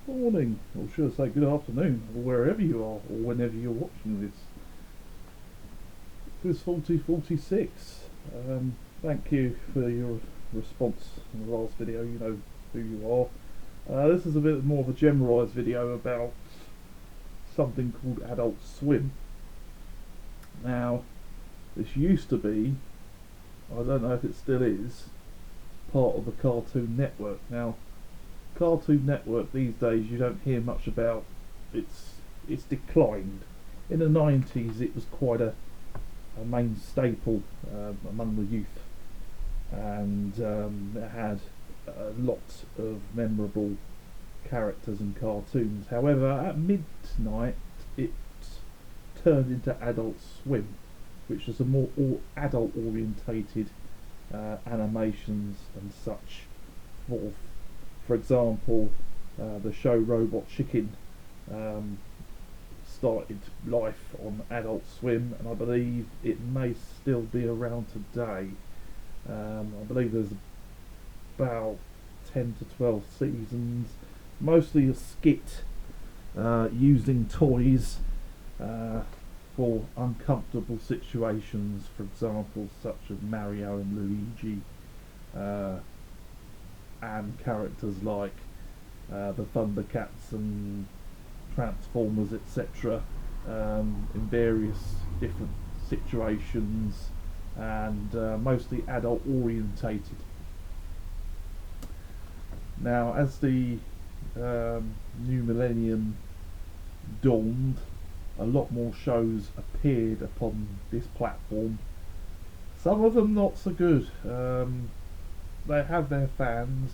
Good morning, or should I say good afternoon, or wherever you are, or whenever you're watching this. This is 4046. Thank you for your response in the last video. You know who you are. This is a bit more of a generalised video about something called Adult Swim. Now, this used to be, I don't know if it still is, part of the Cartoon Network. Now, Cartoon Network these days you don't hear much about. It's declined. In the 90s it was quite a main staple among the youth, and it had a lot of memorable characters and cartoons. However, at midnight it turned into Adult Swim, which is a more adult orientated animations and such forth. For example, the show Robot Chicken started life on Adult Swim, and I believe it may still be around today. I believe there's about 10 to 12 seasons, mostly a skit using toys for uncomfortable situations, for example, such as Mario and Luigi, and characters like the Thundercats and Transformers, etc., in various different situations, and mostly adult orientated. Now, as the new millennium dawned, a lot more shows appeared upon this platform. Some of them not so good. They have their fans,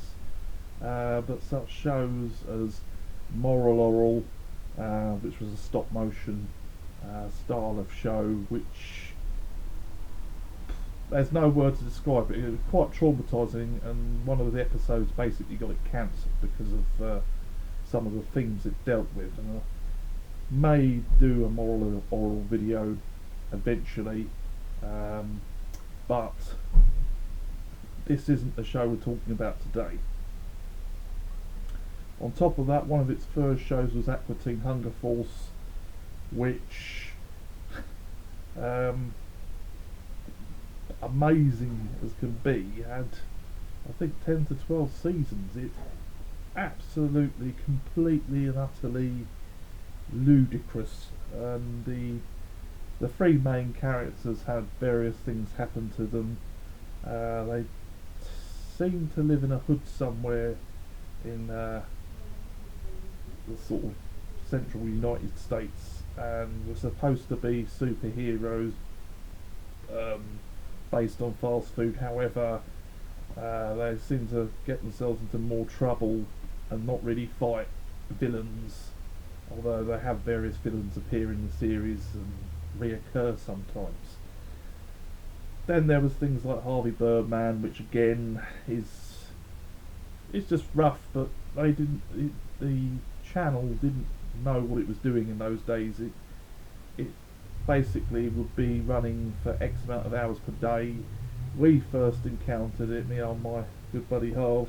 but such shows as Moral Oral, which was a stop motion style of show, which there's no word to describe it. It was quite traumatising, and one of the episodes basically got it cancelled because of some of the themes it dealt with. And I may do a Moral Oral video eventually, but this isn't the show we're talking about today. On top of that, one of its first shows was Aqua Teen Hunger Force, which, amazing as can be, had, I think, 10 to 12 seasons. It absolutely, completely and utterly ludicrous, and the three main characters had various things happen to them. They seem to live in a hood somewhere in the sort of central United States, and were supposed to be superheroes based on fast food. However, they seem to get themselves into more trouble and not really fight villains, although they have various villains appear in the series and reoccur sometimes. Then there was things like Harvey Birdman, which again is just rough, but the channel didn't know what it was doing in those days. It basically would be running for X amount of hours per day. We first encountered it, me and my good buddy Harv,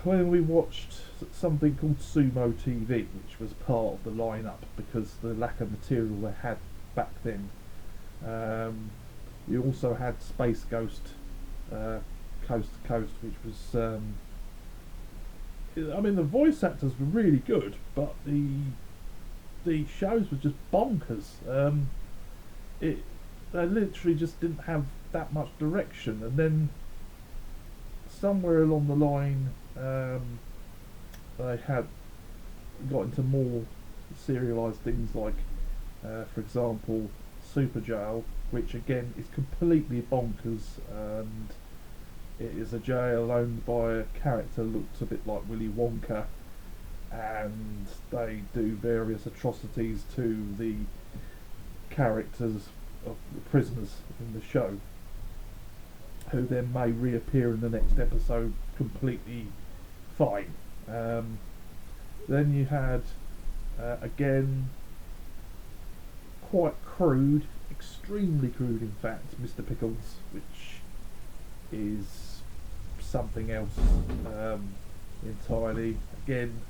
when we watched something called Sumo TV, which was part of the lineup because the lack of material they had back then. You also had Space Ghost, Coast to Coast, which was, I mean, the voice actors were really good, but the shows were just bonkers. They literally just didn't have that much direction, and then somewhere along the line, they had got into more serialised things like, for example, Super Jail, which again is completely bonkers, and it is a jail owned by a character that looks a bit like Willy Wonka, and they do various atrocities to the characters of the prisoners in the show, who then may reappear in the next episode completely fine. Then you had, again, quite crude, extremely crude in fact, Mr. Pickles, which is something else. entirely. Again,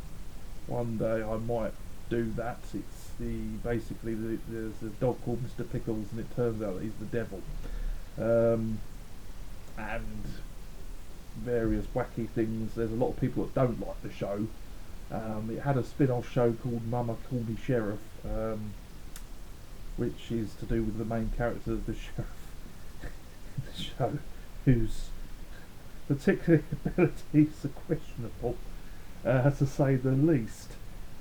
one day I might do that. It's there's a dog called Mr. Pickles, and it turns out that he's the devil, and various wacky things. There's a lot of people that don't like the show. It had a spin-off show called Mama Call Me Sheriff, which is to do with the main character of the sheriff in the show, whose particular abilities are questionable, to say the least.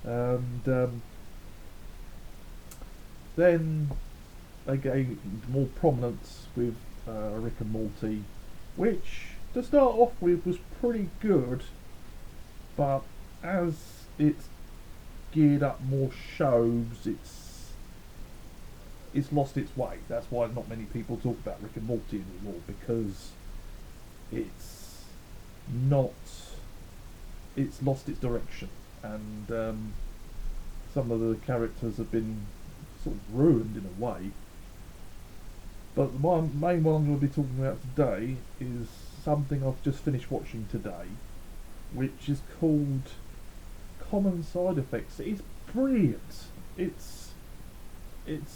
And then they gained more prominence with Rick and Morty, which to start off with was pretty good, but as it's geared up more shows, it's lost its way. That's why not many people talk about Rick and Morty anymore, because it's lost its direction, and some of the characters have been sort of ruined in a way. But the main one I'm going to be talking about today is something I've just finished watching today, which is called Common Side Effects. It's brilliant. It's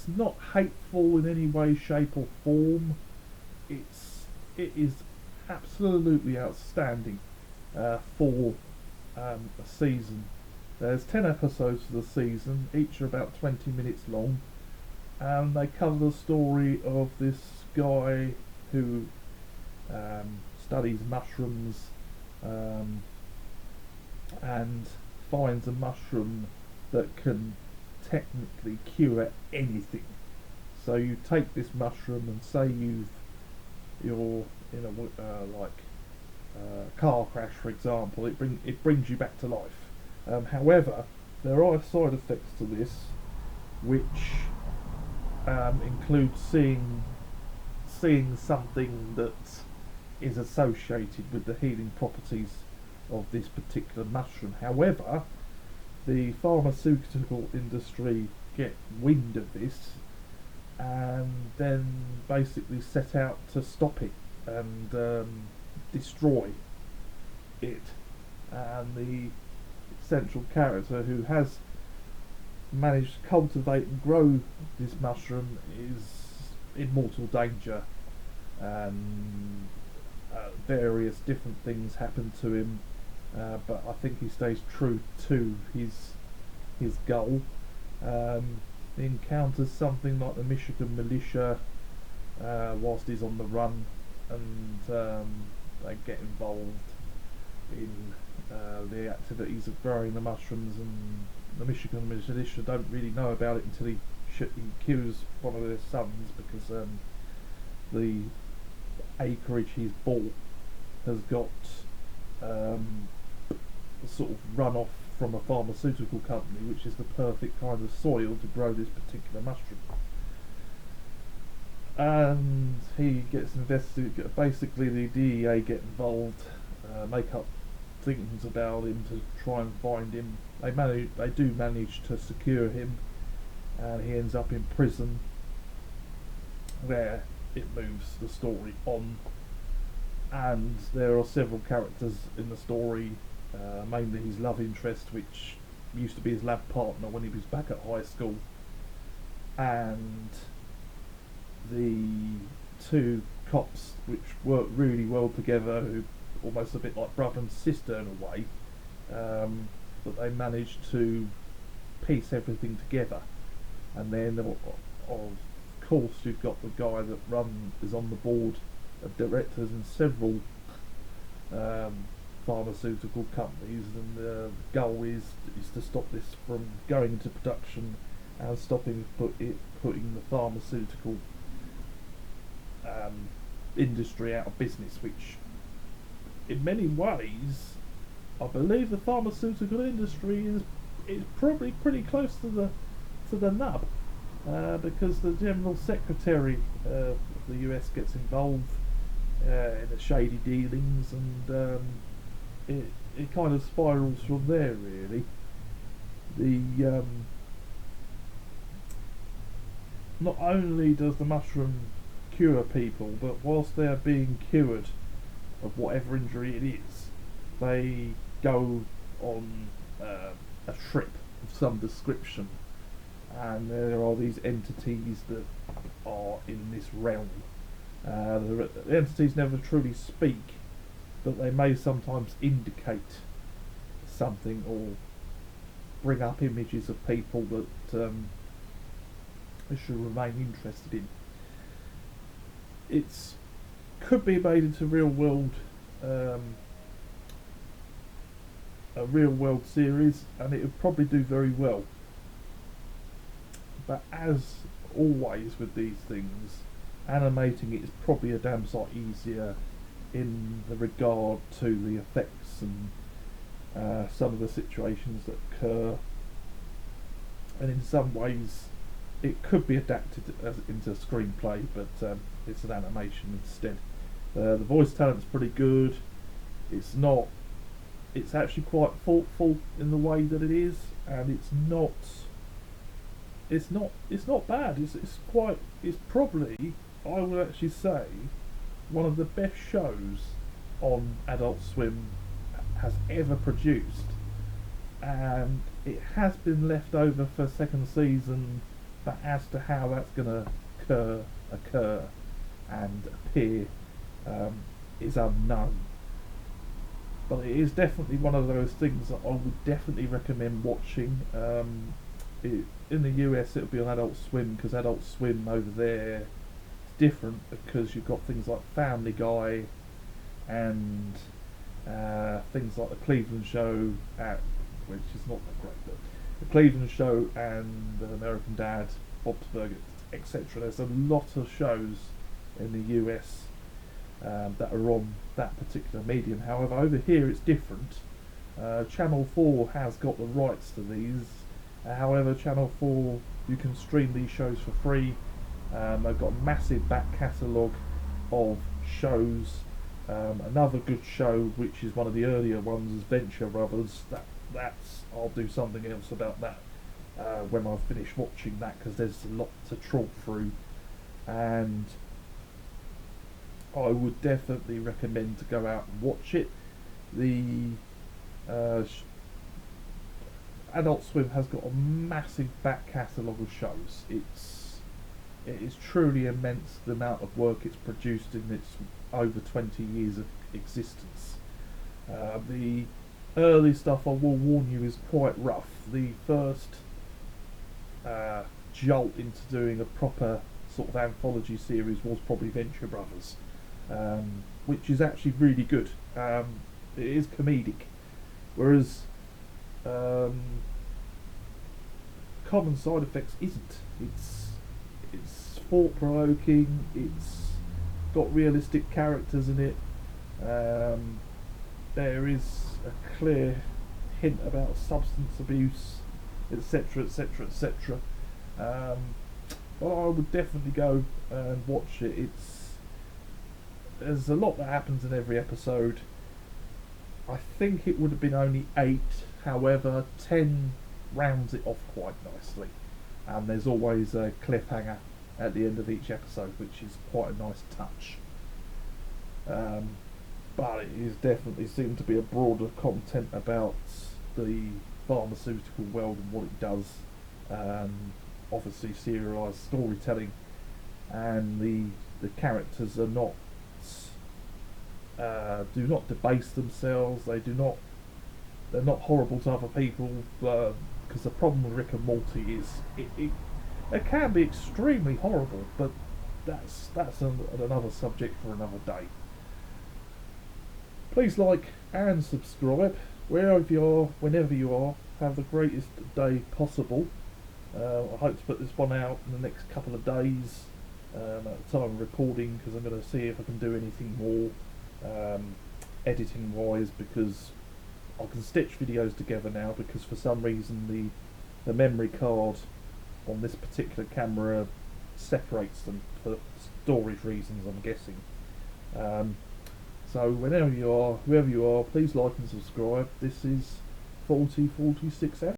not hateful in any way, shape or form. It is absolutely outstanding for a season. There's 10 episodes for the season, each are about 20 minutes long, and they cover the story of this guy who studies mushrooms and finds a mushroom that can technically cure anything. So you take this mushroom and say you're in a car crash, for example. It brings you back to life. However, there are side effects to this, which include seeing something that is associated with the healing properties of this particular mushroom. However, the pharmaceutical industry get wind of this and then basically set out to stop it and destroy it. And the central character, who has managed to cultivate and grow this mushroom, is in mortal danger, and various different things happen to him, but I think he stays true to his goal. He encounters something like the Michigan militia whilst he's on the run, and they get involved in the activities of growing the mushrooms, and the Michigan militia don't really know about it until he kills one of their sons, because the acreage he's bought has got sort of runoff from a pharmaceutical company, which is the perfect kind of soil to grow this particular mushroom. And he gets investigated. Basically, the DEA get involved, make up things about him to try and find him. They do manage to secure him, and he ends up in prison, where it moves the story on. And there are several characters in the story, mainly his love interest, which used to be his lab partner when he was back at high school, and the two cops, which work really well together, who almost a bit like brother and sister in a way, but they manage to piece everything together. And then of course you've got the guy that is on the board of directors in several pharmaceutical companies, and the goal is to stop this from going into production and stopping putting the pharmaceutical industry out of business, which in many ways I believe the pharmaceutical industry is probably pretty close to the nub, because the General Secretary of the US gets involved in the shady dealings, and it kind of spirals from there, really. Not only does the mushroom cure people, but whilst they are being cured of whatever injury it is, they go on a trip of some description, and there are these entities that are in this realm. The entities never truly speak, but they may sometimes indicate something or bring up images of people that they should remain interested in. It's could be made into a real world series, and it would probably do very well. But as always with these things, animating it is probably a damn sight easier in the regard to the effects and some of the situations that occur, and in some ways it could be adapted into screenplay, but it's an animation instead. The voice talent's pretty good. It's not. It's actually quite thoughtful in the way that it is, and it's not. It's not. It's not bad. It's quite. It's probably, I would actually say, one of the best shows on Adult Swim has ever produced, and it has been left over for second season, but as to how that's going to occur and appear is unknown. But it is definitely one of those things that I would definitely recommend watching. In the US it'll be on Adult Swim, because Adult Swim over there is different, because you've got things like Family Guy and things like the Cleveland Show, which is not that great, but the Cleveland Show and American Dad, Bob's Burgers, etc. There's a lot of shows in the US that are on that particular medium. However, over here it's different. Channel 4 has got the rights to these. However, Channel 4, you can stream these shows for free. They've got a massive back catalogue of shows. Another good show, which is one of the earlier ones, is Venture Brothers. That's I'll do something else about that when I finish watching that, because there's a lot to trawl through, and I would definitely recommend to go out and watch it. The Adult Swim has got a massive back catalogue of shows. It is truly immense, the amount of work it's produced in its over 20 years of existence. The early stuff, I will warn you, is quite rough. The first jolt into doing a proper sort of anthology series was probably Venture Brothers, which is actually really good. It is comedic, whereas Common Side Effects isn't. It's thought provoking. It's got realistic characters in it. There is a clear hint about substance abuse, etc., etc., etc. But I would definitely go and watch it. There's a lot that happens in every episode. I think it would have been only 8, however 10 rounds it off quite nicely, and there's always a cliffhanger at the end of each episode, which is quite a nice touch. But it is definitely seemed to be a broader content about the pharmaceutical world and what it does. Obviously serialised storytelling, and the characters are not do not debase themselves. They're not horrible to other people, because the problem with Rick and Morty is it can be extremely horrible, but that's another subject for another day. Please like and subscribe wherever you are, whenever you are. Have the greatest day possible. I hope to put this one out in the next couple of days at the time of recording, because I'm going to see if I can do anything more editing wise, because I can stitch videos together now, because for some reason the memory card on this particular camera separates them for storage reasons, I'm guessing. So whenever you are, whoever you are, please like and subscribe. This is 4046